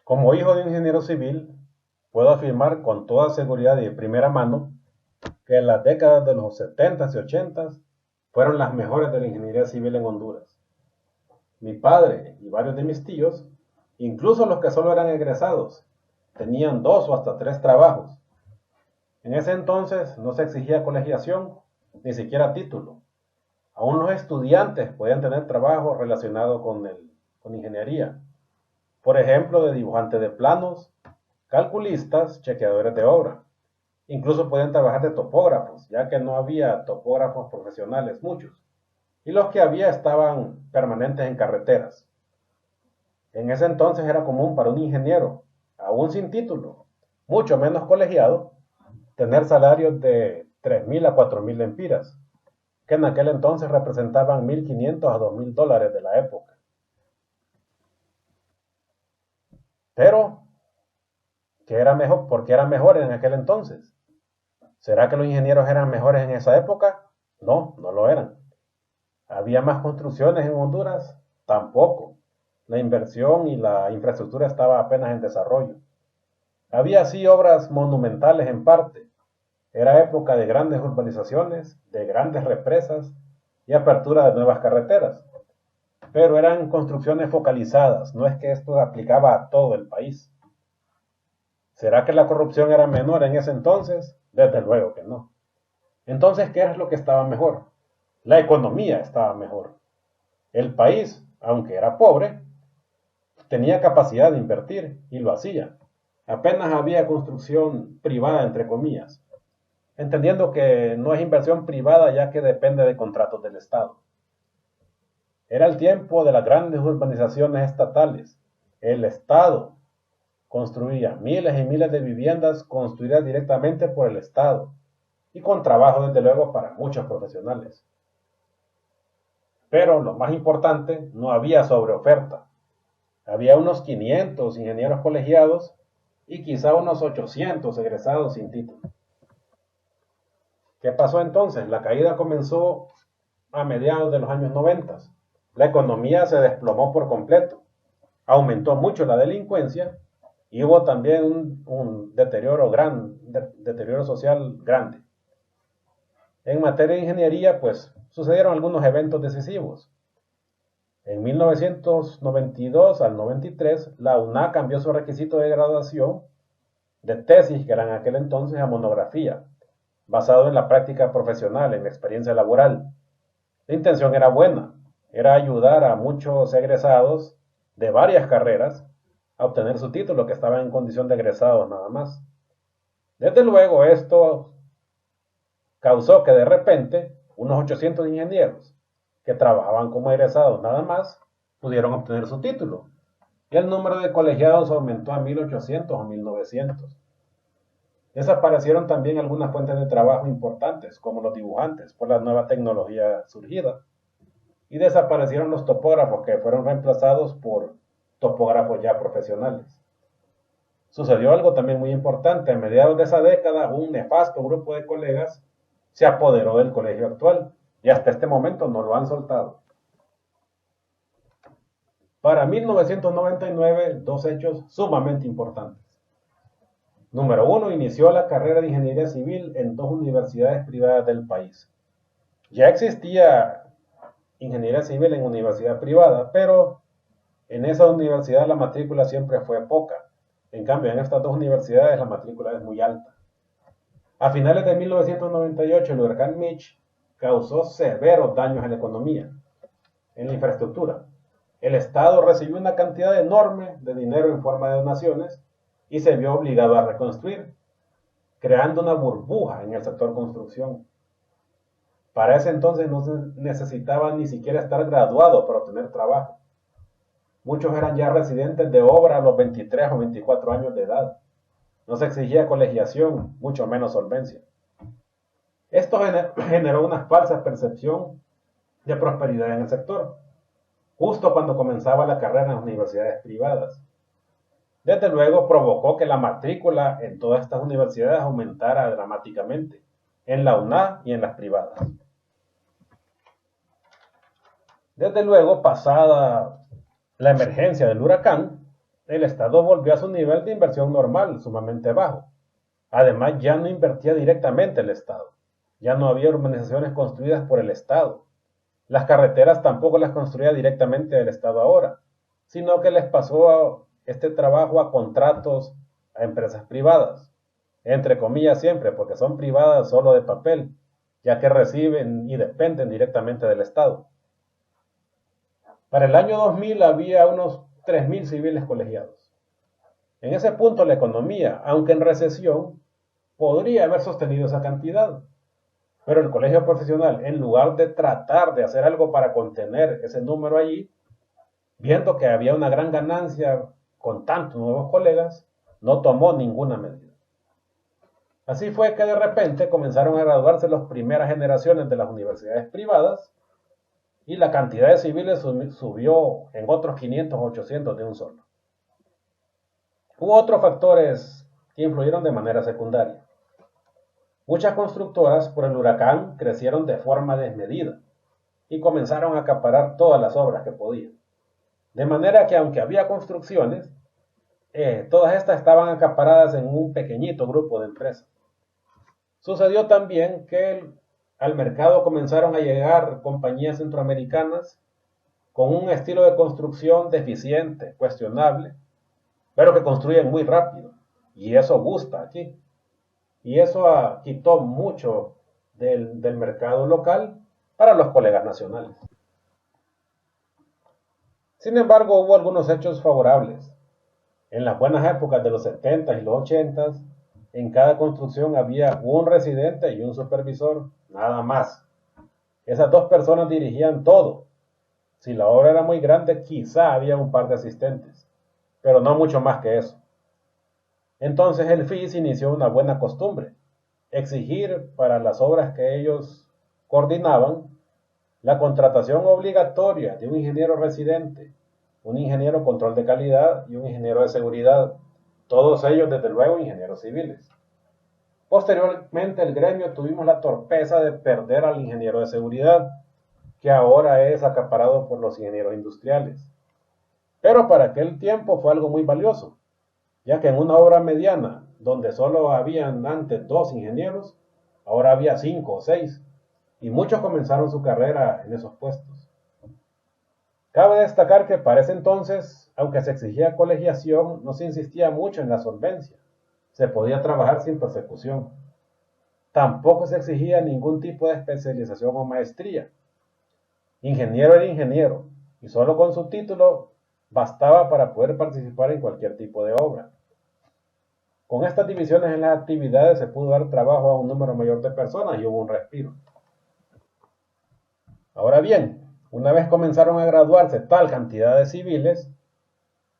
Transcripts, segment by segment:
Como hijo de un ingeniero civil, puedo afirmar con toda seguridad y de primera mano que las décadas de los 70s y 80s fueron las mejores de la ingeniería civil en Honduras. Mi padre y varios de mis tíos, incluso los que solo eran egresados, tenían 2 o hasta 3 trabajos. En ese entonces no se exigía colegiación, ni siquiera título. Aún los estudiantes podían tener trabajo relacionado con ingeniería. Por ejemplo, de dibujante de planos, calculistas, chequeadores de obra. Incluso podían trabajar de topógrafos, ya que no había topógrafos profesionales muchos. Y los que había estaban permanentes en carreteras. En ese entonces era común para un ingeniero, aún sin título, mucho menos colegiado, tener salarios de 3.000 a 4.000 lempiras, que en aquel entonces representaban 1.500 a 2.000 dólares de la época. Pero, ¿qué era mejor? ¿Por qué era mejor en aquel entonces? ¿Será que los ingenieros eran mejores en esa época? No, no lo eran. ¿Había más construcciones en Honduras? Tampoco. La inversión y la infraestructura estaba apenas en desarrollo. Había sí obras monumentales en parte. Era época de grandes urbanizaciones, de grandes represas y apertura de nuevas carreteras. Pero eran construcciones focalizadas, no es que esto aplicaba a todo el país. ¿Será que la corrupción era menor en ese entonces? Desde luego que no. Entonces, ¿qué es lo que estaba mejor? La economía estaba mejor. El país, aunque era pobre, tenía capacidad de invertir y lo hacía. Apenas había construcción privada, entre comillas, entendiendo que no es inversión privada ya que depende de contratos del Estado. Era el tiempo de las grandes urbanizaciones estatales. El Estado construía miles y miles de viviendas construidas directamente por el Estado y con trabajo desde luego para muchos profesionales. Pero lo más importante, no había sobreoferta. Había unos 500 ingenieros colegiados y quizá unos 800 egresados sin título. ¿Qué pasó entonces? La caída comenzó a mediados de los años 90. La economía se desplomó por completo. Aumentó mucho la delincuencia y hubo también un deterioro social grande. En materia de ingeniería, pues sucedieron algunos eventos decisivos. En 1992 al 93, la UNA cambió su requisito de graduación de tesis, que era en aquel entonces, a monografía, basado en la práctica profesional, en la experiencia laboral. La intención era buena, era ayudar a muchos egresados de varias carreras a obtener su título, que estaban en condición de egresados nada más. Desde luego, esto causó que de repente unos 800 ingenieros que trabajaban como egresados nada más pudieron obtener su título. Y el número de colegiados aumentó a 1.800 o 1.900. Desaparecieron también algunas fuentes de trabajo importantes, como los dibujantes, por la nueva tecnología surgida. Y desaparecieron los topógrafos, que fueron reemplazados por topógrafos ya profesionales. Sucedió algo también muy importante. A mediados de esa década, un nefasto grupo de colegas se apoderó del colegio actual y hasta este momento no lo han soltado. Para 1999, dos hechos sumamente importantes. Número uno, inició la carrera de ingeniería civil en 2 universidades privadas del país. Ya existía ingeniería civil en universidad privada, pero en esa universidad la matrícula siempre fue poca. En cambio, en estas 2 universidades la matrícula es muy alta. A finales de 1998, el huracán Mitch causó severos daños en la economía, en la infraestructura. El Estado recibió una cantidad enorme de dinero en forma de donaciones y se vio obligado a reconstruir, creando una burbuja en el sector construcción. Para ese entonces no se necesitaba ni siquiera estar graduado para obtener trabajo. Muchos eran ya residentes de obra a los 23 o 24 años de edad. No se exigía colegiación, mucho menos solvencia. Esto generó una falsa percepción de prosperidad en el sector, justo cuando comenzaba la carrera en las universidades privadas. Desde luego provocó que la matrícula en todas estas universidades aumentara dramáticamente, en la UNA y en las privadas. Desde luego, pasada la emergencia del huracán, el Estado volvió a su nivel de inversión normal, sumamente bajo. Además, ya no invertía directamente el Estado. Ya no había urbanizaciones construidas por el Estado. Las carreteras tampoco las construía directamente el Estado ahora, sino que les pasó este trabajo a contratos a empresas privadas, entre comillas siempre, porque son privadas solo de papel, ya que reciben y dependen directamente del Estado. Para el año 2000 había unos 3.000 civiles colegiados. En ese punto la economía, aunque en recesión, podría haber sostenido esa cantidad. Pero el colegio profesional, en lugar de tratar de hacer algo para contener ese número allí, viendo que había una gran ganancia con tantos nuevos colegas, no tomó ninguna medida. Así fue que de repente comenzaron a graduarse las primeras generaciones de las universidades privadas y la cantidad de civiles subió en otros 500 o 800 de un solo. Hubo otros factores que influyeron de manera secundaria. Muchas constructoras por el huracán crecieron de forma desmedida y comenzaron a acaparar todas las obras que podían. De manera que aunque había construcciones, todas estas estaban acaparadas en un pequeñito grupo de empresas. Sucedió también que al mercado comenzaron a llegar compañías centroamericanas con un estilo de construcción deficiente, cuestionable, pero que construyen muy rápido. Y eso gusta aquí. Y eso quitó mucho del mercado local para los colegas nacionales. Sin embargo, hubo algunos hechos favorables. En las buenas épocas de los 70 y los 80, en cada construcción había un residente y un supervisor, nada más. Esas dos personas dirigían todo. Si la obra era muy grande, quizá había un par de asistentes, pero no mucho más que eso. Entonces el FIS inició una buena costumbre, exigir para las obras que ellos coordinaban la contratación obligatoria de un ingeniero residente, un ingeniero control de calidad y un ingeniero de seguridad, todos ellos desde luego ingenieros civiles. Posteriormente el gremio tuvimos la torpeza de perder al ingeniero de seguridad, que ahora es acaparado por los ingenieros industriales. Pero para aquel tiempo fue algo muy valioso, ya que en una obra mediana, donde solo habían antes 2 ingenieros, ahora había 5 o 6, y muchos comenzaron su carrera en esos puestos. Cabe destacar que para ese entonces, aunque se exigía colegiación, no se insistía mucho en la solvencia. Se podía trabajar sin persecución. Tampoco se exigía ningún tipo de especialización o maestría. Ingeniero era ingeniero, y solo con su título bastaba para poder participar en cualquier tipo de obra. Con estas divisiones en las actividades se pudo dar trabajo a un número mayor de personas y hubo un respiro. Ahora bien, una vez comenzaron a graduarse tal cantidad de civiles,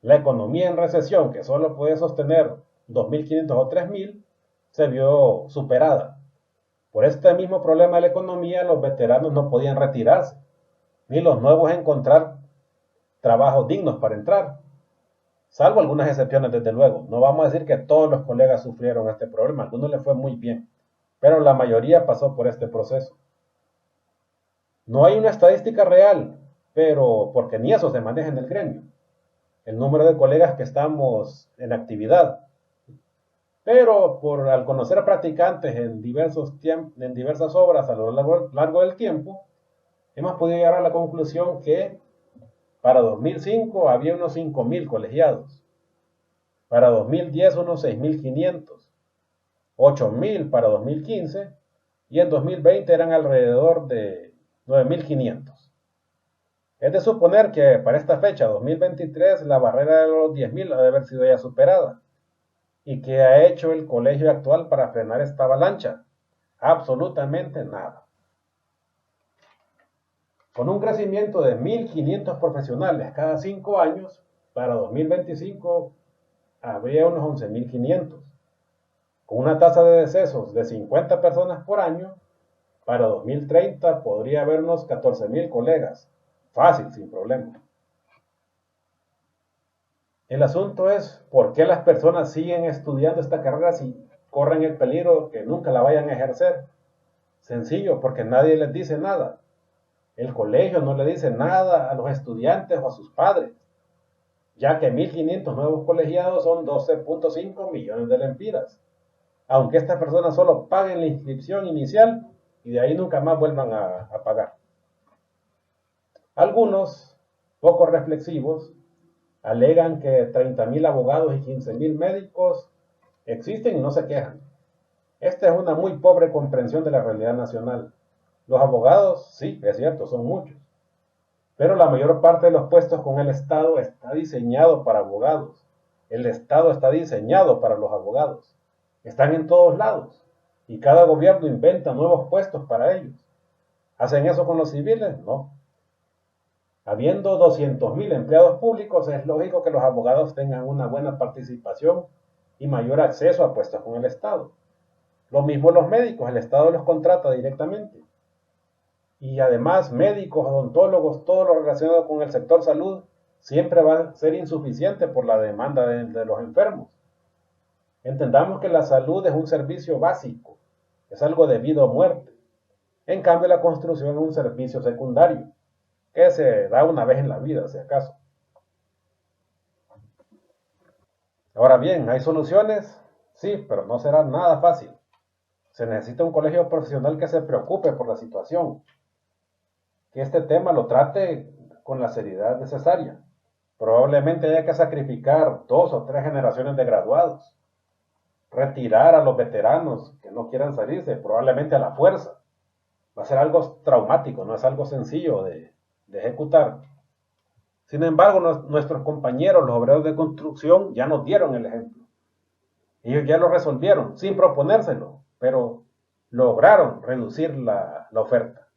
la economía en recesión, que solo puede sostener 2.500 o 3.000, se vio superada. Por este mismo problema de la economía, los veteranos no podían retirarse, ni los nuevos encontrar trabajos dignos para entrar, salvo algunas excepciones desde luego. No vamos a decir que todos los colegas sufrieron este problema, a algunos les fue muy bien, pero la mayoría pasó por este proceso. No hay una estadística real, pero porque ni eso se maneja en el gremio, el número de colegas que estamos en actividad. Pero al conocer a practicantes en diversas obras a lo largo del tiempo, hemos podido llegar a la conclusión que para 2005 había unos 5.000 colegiados, para 2010 unos 6.500, 8.000 para 2015 y en 2020 eran alrededor de 9.500. Es de suponer que para esta fecha, 2023, la barrera de los 10.000 ha de haber sido ya superada. ¿Y qué ha hecho el colegio actual para frenar esta avalancha? Absolutamente nada. Con un crecimiento de 1.500 profesionales cada 5 años, para 2025 habría unos 11.500. Con una tasa de decesos de 50 personas por año, para 2030 podría haber unos 14.000 colegas. Fácil, sin problema. El asunto es por qué las personas siguen estudiando esta carrera si corren el peligro que nunca la vayan a ejercer. Sencillo, porque nadie les dice nada. El colegio no le dice nada a los estudiantes o a sus padres. ya que 1.500 nuevos colegiados son 12.5 millones de lempiras, aunque estas personas solo paguen la inscripción inicial y de ahí nunca más vuelvan a pagar. Algunos, poco reflexivos, alegan que 30.000 abogados y 15.000 médicos existen y no se quejan. Esta es una muy pobre comprensión de la realidad nacional. Los abogados, sí, es cierto, son muchos, pero la mayor parte de los puestos con el Estado está diseñado para abogados. El Estado está diseñado para los abogados. Están en todos lados y cada gobierno inventa nuevos puestos para ellos. ¿Hacen eso con los civiles? No. Habiendo 200.000 empleados públicos, es lógico que los abogados tengan una buena participación y mayor acceso a puestos con el Estado. Lo mismo los médicos, el Estado los contrata directamente. Y además, médicos, odontólogos, todo lo relacionado con el sector salud, siempre va a ser insuficiente por la demanda de los enfermos. Entendamos que la salud es un servicio básico, es algo de vida o muerte. En cambio, la construcción es un servicio secundario, que se da una vez en la vida, si acaso. Ahora bien, ¿hay soluciones? Sí, pero no será nada fácil. Se necesita un colegio profesional que se preocupe por la situación, que este tema lo trate con la seriedad necesaria. Probablemente haya que sacrificar 2 o 3 generaciones de graduados, retirar a los veteranos que no quieran salirse, probablemente a la fuerza. Va a ser algo traumático, no es algo sencillo de ejecutar. Sin embargo, nuestros compañeros, los obreros de construcción, ya nos dieron el ejemplo. Ellos ya lo resolvieron, sin proponérselo, pero lograron reducir la oferta.